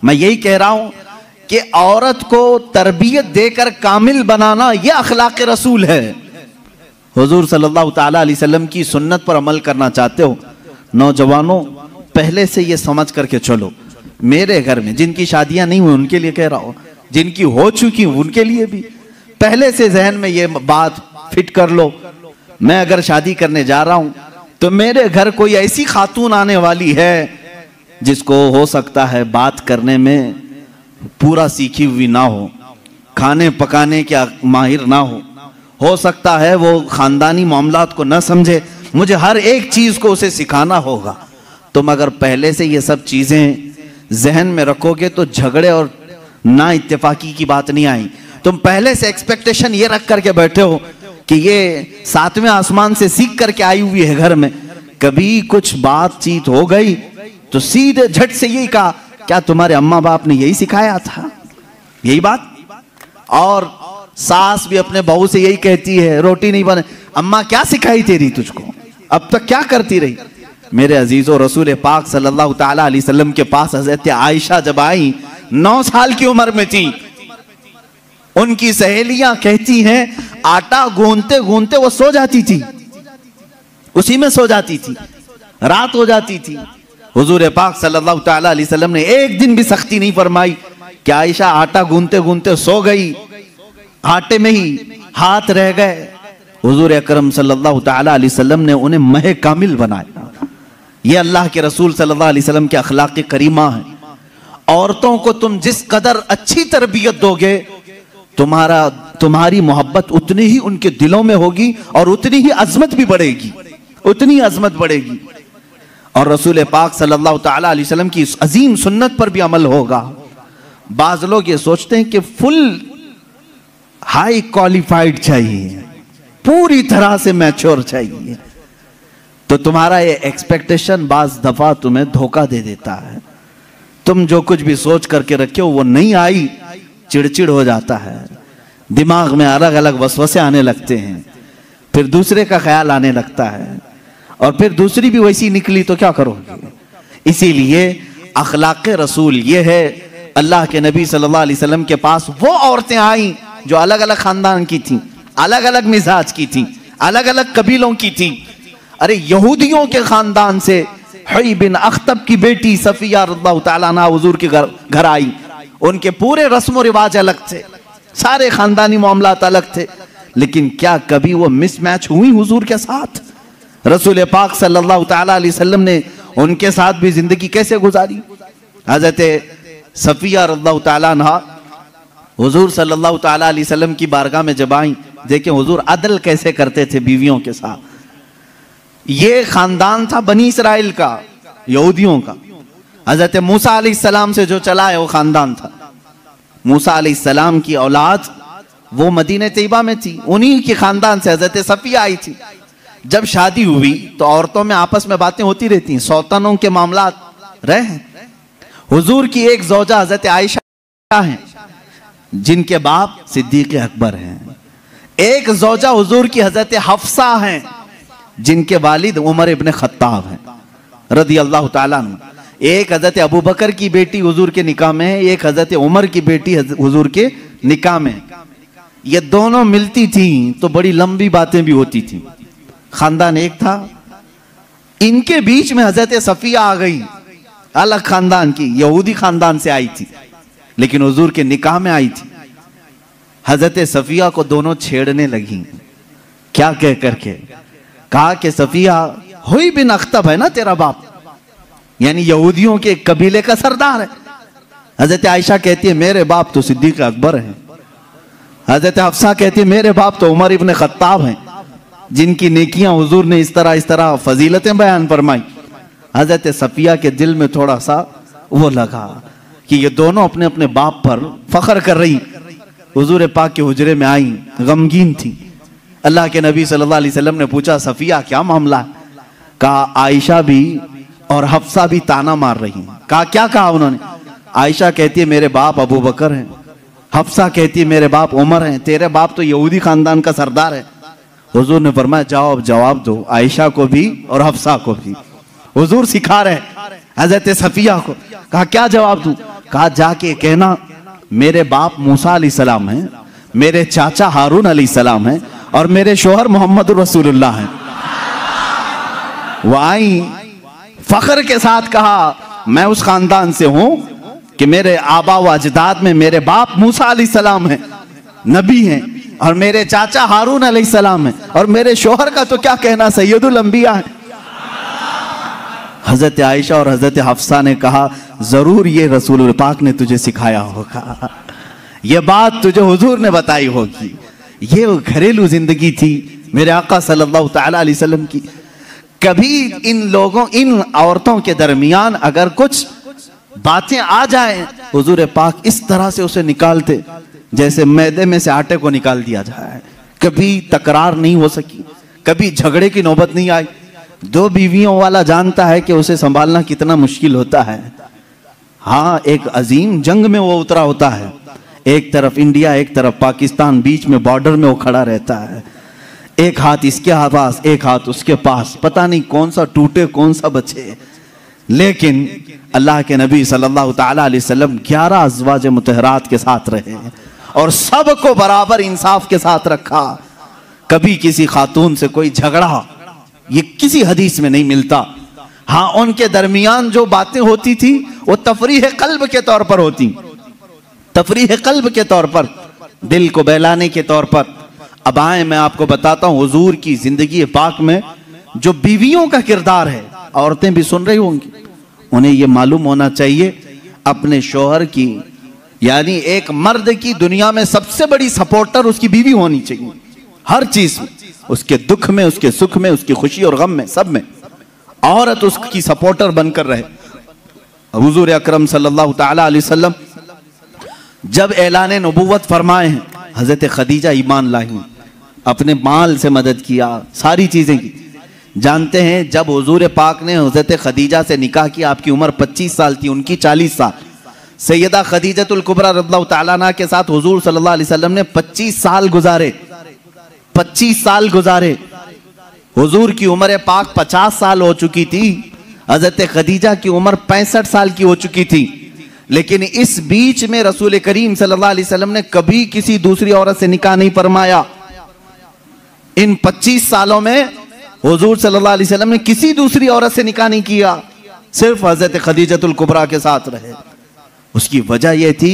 मैं यही कह रहा हूं कि औरत को तरबियत देकर कामिल बनाना यह अखलाक रसूल है। हुजूर सल्लल्लाहु ताला अलैहि वसल्लम की सुन्नत पर अमल करना चाहते हो नौजवानों, पहले से ये समझ करके चलो। मेरे घर में जिनकी शादियां नहीं हुई उनके लिए कह रहा हूं, जिनकी हो चुकी उनके लिए भी पहले से जहन में ये बात फिट कर लो। मैं अगर शादी करने जा रहा हूं तो मेरे घर कोई ऐसी खातून आने वाली है जिसको हो सकता है बात करने में पूरा सीखी हुई ना हो, खाने पकाने के माहिर ना हो सकता है वो खानदानी मामलात को ना समझे। मुझे हर एक चीज को उसे सिखाना होगा। तुम अगर पहले से ये सब चीजें जहन में रखोगे तो झगड़े और ना इत्तेफाकी की बात नहीं आई। तुम पहले से एक्सपेक्टेशन ये रख करके बैठे हो कि ये 7वें आसमान से सीख करके आई हुई है घर में, कभी कुछ बातचीत हो गई तो सीधे झट से यही कहा, क्या तुम्हारे अम्मा बाप ने यही सिखाया था? यही बात। और सास भी अपने बहू से यही कहती है, रोटी नहीं बने, अम्मा क्या सिखाई तेरी तुझको, अब तक क्या करती रही? मेरे अजीजों, रसूल पाक सल्लल्लाहु ताला अलैहि वसल्लम के पास हज़रत आयशा जब आई 9 साल की उम्र में थी, उनकी सहेलियां कहती हैं आटा गूंथते गूंथते वो सो जाती थी, उसी में सो जाती थी, रात हो जाती थी। हुजूर पाक सल्लल्लाहु ताला अलैहि वसल्लम ने एक दिन भी सख्ती नहीं फरमाई कि आयशा आटा गूंथते गूंथते सो गई, आटे में ही हाथ रह गए। हुजूर अकरम सल्लल्लाहु ताला अलैहि वसल्लम ने उन्हें मह कामिल बनाया। ये अल्लाह के रसूल सल्लल्लाहु अलैहि वसल्लम के अखलाक करीमा है। औरतों को तुम जिस कदर अच्छी तरबियत दोगे, तुम्हारी मोहब्बत उतनी ही उनके दिलों में होगी और उतनी ही अजमत भी बढ़ेगी, उतनी अजमत बढ़ेगी। और रसूल पाक सल्लल्लाहु ताला अलैहि वसल्लम की इस अजीम सुन्नत पर भी अमल होगा। बाज लोग ये सोचते हैं कि फुल हाई क्वालिफाइड चाहिए, पूरी तरह से मैच्योर चाहिए, तो तुम्हारा ये एक्सपेक्टेशन बाज दफा तुम्हें धोखा दे देता है। तुम जो कुछ भी सोच करके रखे हो वो नहीं आई, चिड़चिड़ हो जाता है, दिमाग में अलग अलग वसवसे आने लगते हैं, फिर दूसरे का ख्याल आने लगता है, और फिर दूसरी भी वैसी निकली तो क्या करोगे? इसीलिए अखलाक रसूल ये है। अल्लाह के नबी सल्लल्लाहु अलैहि वसल्लम के पास वो औरतें आई जो अलग अलग खानदान की थी, अलग अलग मिजाज की थी, अलग अलग कबीलों की थी। अरे यहूदियों के खानदान से हुई बिन अख्तब की बेटी सफिया रज़ियल्लाहु ताला अन्हा हुजूर के घर आई। उनके पूरे रस्म और रिवाज अलग थे, सारे खानदानी मामलात अलग थे, लेकिन क्या कभी वो मिसमैच हुई हुजूर के साथ? रसूल पाक सल्लल्लाहु ताला अलैहि वसल्लम ने उनके साथ भी जिंदगी कैसे गुजारी? हजरत सफिया रज़ियल्लाहु ताला अन्हा हुजूर सल्लल्लाहु ताला अलैहि वसल्लम की बारगाह में जब आई, देखें हुजूर अदल कैसे करते थे बीवियों के साथ। ये खानदान था बनी इसराइल का, यहूदियों का। हजरत मूसा अलैहिस्सलाम से जो चला है वो खानदान था। मूसा अलैहिस्सलाम की औलाद वो मदीने तैयबा में थी, उन्हीं के खानदान से हजरत सफिया आई थी। जब शादी हुई तो औरतों में आपस में बातें होती रहती, सौतनों के मामलात रहे। हुजूर की एक ज़ौजा हजरत आयशा हैं जिनके बाप सिद्दीक़ अकबर हैं। एक ज़ौजा हुजूर की हजरत हफ्सा हैं जिनके वालिद उमर इब्न खत्ताब हैं रदियल्लाहु ताला अन्हु। एक हजरत अबू बकर की बेटी हुजूर के निकाह में है, एक हजरत उमर की बेटी हुजूर के निकाह में। ये दोनों मिलती थी तो बड़ी लंबी बातें भी होती थी। खानदान एक था, इनके बीच में हजरत सफिया आ गई, अलग खानदान की, यहूदी खानदान से आई थी, लेकिन हुजूर के निकाह में आई थी। हजरत सफिया को दोनों छेड़ने लगी। क्या कह करके? कहा कि सफिया हुई बिन अख्तब है ना तेरा बाप, यानी यहूदियों के कबीले का सरदार है। हजरत आयशा कहती है मेरे बाप तो सिद्दीक़ अकबर हैं। हजरत हफ्सा कहती है मेरे बाप तो उमर इब्न खत्ताब हैं, जिनकी नेकियां हुजूर ने इस तरह फजीलतें बयान फरमाई। हजरत सफिया के दिल में थोड़ा सा वो लगा कि ये दोनों अपने अपने बाप पर फख्र कर रही। हुजूर पाक के हुजरे में आई, गमगीन थी। अल्लाह के नबी सल्लल्लाहु अलैहि वसल्लम ने पूछा सफिया क्या मामला है? कहा आयशा भी और हफ्सा भी ताना मार रही हैं। कहा क्या कहा उन्होंने? आयशा कहती है मेरे बाप अबू बकर हैं, हफ्सा कहती है मेरे बाप उमर हैं, तेरे बाप तो यहूदी खानदान का सरदार है। हुजूर ने फरमाया जाओ अब जवाब दो, आयशा को भी और हफ्सा को भी। हुजूर सिखा रहे हजरत सफिया को। कहा क्या जवाब दूं? कहा जाके कहना मेरे बाप मूसा अलैहिस्सलाम हैं, मेरे चाचा हारून अलैहिस्सलाम हैं और मेरे शोहर मोहम्मद रसूलुल्लाह हैं। वो आई फख्र के साथ कहा मैं उस खानदान से हूं कि मेरे आबा व अजदाद में मेरे बाप मूसा अलैहिस्सलाम हैं, नबी हैं, और मेरे चाचा हारून अलैहिस्सलाम हैं, और मेरे शोहर का तो क्या कहना सैयदुल अंबिया है। हजरत आयशा और हजरत हफ्सा ने कहा जरूर ये रसूल पाक ने तुझे सिखाया होगा, ये बात तुझे हुजूर ने बताई होगी। ये घरेलू जिंदगी थी मेरे आका सल्लल्लाहु तआला अलैहि वसल्लम की। कभी इन औरतों के दरमियान अगर कुछ बातें आ जाएं, हुजूर पाक इस तरह से उसे निकालते जैसे मैदे में से आटे को निकाल दिया जाए। कभी तकरार नहीं हो सकी, कभी झगड़े की नौबत नहीं आई। दो बीवियों वाला जानता है कि उसे संभालना कितना मुश्किल होता है। हाँ, एक अजीम जंग में वो उतरा होता है, एक तरफ इंडिया एक तरफ पाकिस्तान, बीच में बॉर्डर में वो खड़ा रहता है। एक हाथ इसके पास एक हाथ उसके पास, पता नहीं कौन सा टूटे कौन सा बचे। लेकिन अल्लाह के नबी सल्लल्लाहु तआला अलैहि वसल्लम 11 अज़वाज मुतहरात के साथ रहे और सबको बराबर इंसाफ के साथ रखा। कभी किसी खातून से कोई झगड़ा, ये किसी हदीस में नहीं मिलता। हाँ, उनके दरमियान जो बातें होती थी वो तफरीह कल्ब के तौर पर होती, तफरीह कल्ब के तौर पर, दिल को बहलाने के तौर पर। अब आए मैं आपको बताता हूँ हुजूर की जिंदगी पाक में जो बीवियों का किरदार है, औरतें भी सुन रही होंगी, उन्हें यह मालूम होना चाहिए अपने शोहर की, यानी एक मर्द की दुनिया में सबसे बड़ी सपोर्टर उसकी बीवी होनी चाहिए। हर चीज में, उसके दुख में, उसके सुख में, उसकी खुशी और गम में, सब में औरत उसकी सपोर्टर बनकर रहे। हुजूर अकरम सल्लल्लाहु तआला अलैहि वसल्लम जब ऐलान नबुव्वत फरमाए हैं, हजरत खदीजा ईमान लाई, अपने माल से मदद किया, सारी चीजें की। जानते हैं जब हुजूर पाक ने हजरत खदीजा से निकाह किया, आपकी उम्र 25 साल थी, उनकी 40 साल। सैयदा खदीजतुल कुबरा रज़ियल्लाहु तआला अन्हा के साथ हुजूर सल्लल्लाहु अलैहि वसल्लम ने 25 साल गुजारे, 25 साल गुजारे। हुजूर की उम्र पाक 50 साल हो चुकी थी, हजरत खदीजा की उम्र 65 साल की हो चुकी थी। लेकिन इस बीच में रसूल करीम सल्लल्लाहु अलैहि वसल्लम ने कभी किसी दूसरी औरत से निकाह नहीं फरमाया। इन 25 सालों में हुजूर सल्लल्लाहु अलैहि वसल्लम ने किसी दूसरी औरत से निकाह नहीं किया, सिर्फ हजरत खदीजतुल कुबरा के साथ रहे। उसकी वजह यह थी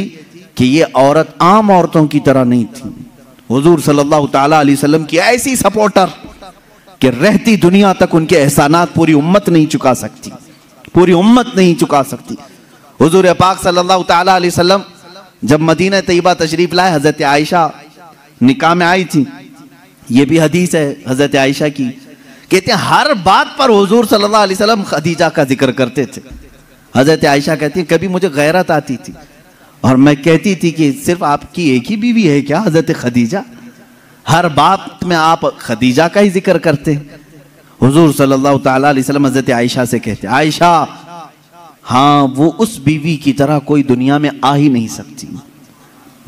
कि ये औरत आम औरतों की तरह नहीं थी। हुजूर सल्लल्लाहु तआला अलैहि वसल्लम की ऐसी सपोर्टर कि रहती दुनिया तक उनके एहसानात पूरी उम्मत नहीं चुका सकती, पूरी उम्मत नहीं चुका सकती। हुजूर पाक सल्लल्लाहु तआला अलैहि वसल्लम जब मदीना तैयबा तशरीफ लाए, हजरत आयशा निकाह में आई थी। ये भी हदीस है हजरत आयशा की, कहते हैं हर बात पर हुजूर सल्लल्लाहु अलैहि वसल्लम खदीजा का जिक्र करते थे। हजरत आयशा कहती है कभी मुझे गैरत आती थी और मैं कहती थी कि सिर्फ आपकी एक ही बीवी है क्या हजरत खदीजा, हर बात में आप खदीजा का ही जिक्र करते हैं। हुजूर सल्लल्लाहु तआला अलैहि वसल्लम हजरत आयशा से कहते, आयशा हाँ, वो उस बीवी की तरह कोई दुनिया में आ ही नहीं सकती,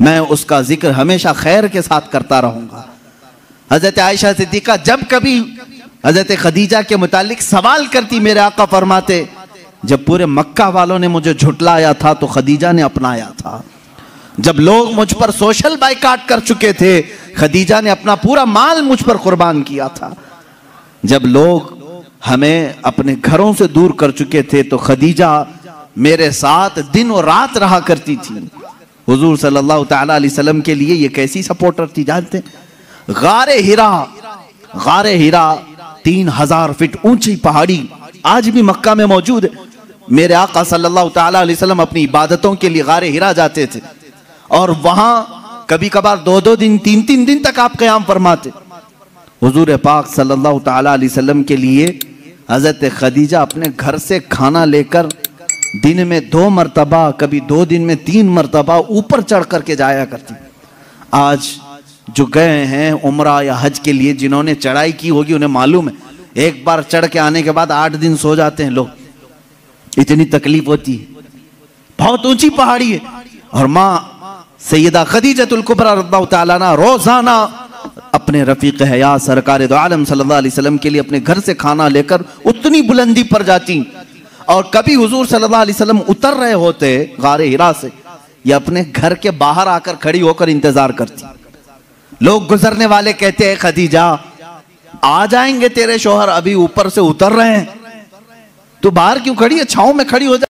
मैं उसका जिक्र हमेशा खैर के साथ करता रहूंगा। हजरत आयशा सिद्दीका जब कभी हजरत खदीजा के मुतालिक सवाल करती, मेरे आका फरमाते जब पूरे मक्का वालों ने मुझे झुटलाया था तो खदीजा ने अपनाया था। जब लोग मुझ पर सोशल बाइकाट कर चुके थे, खदीजा ने अपना पूरा माल मुझ पर कुर्बान किया था। जब लोग हमें अपने घरों से दूर कर चुके थे तो खदीजा मेरे साथ दिन और रात रहा करती थी। हुजूर सल्लल्लाहु तआला अलैहि वसल्लम के लिए ये कैसी सपोर्टर थी जानते? गारे हिरा 3000 फीट ऊंची पहाड़ी आज भी मक्का में मौजूद है। मेरे आका सल्लल्लाहु तआला अलैहि वसल्लम अपनी इबादतों के लिए गारे हिरा जाते थे और वहां कभी कभार 2-2 दिन 3-3 दिन तक आप क़याम फरमाते। हुजूर पाक सल्लल्लाहु तआला अलैहि वसल्लम के लिए हजरत खदीजा अपने घर से खाना लेकर दिन में 2 मरतबा, कभी 2 दिन में 3 मरतबा ऊपर चढ़ करके जाया करती। आज जो गए हैं उम्रा या हज के लिए, जिन्होंने चढ़ाई की होगी उन्हें मालूम है, एक बार चढ़ के आने के बाद 8 दिन सो जाते हैं लोग, इतनी तकलीफ होती है। बहुत ऊंची पहाड़ी है और माँ सैयदा खदीजतुल कुबरा रज़ियल्लाहु तआला अन्हा रोजाना अपने रफीक हयात सरकार दो आलम सल्लल्लाहु अलैहि वसल्लम के लिए अपने घर से खाना लेकर उतनी बुलंदी पर जाती। और कभी हुजूर सल्लल्लाहु अलैहि वसल्लम उतर रहे होते गारे हिरा से, या अपने घर के बाहर आकर खड़ी होकर इंतजार करती। लोग गुजरने वाले कहते हैं खदीजा आ जाएंगे तेरे शौहर, अभी ऊपर से उतर रहे हैं, तो बाहर क्यों खड़ी है, छांव में खड़ी हो जा।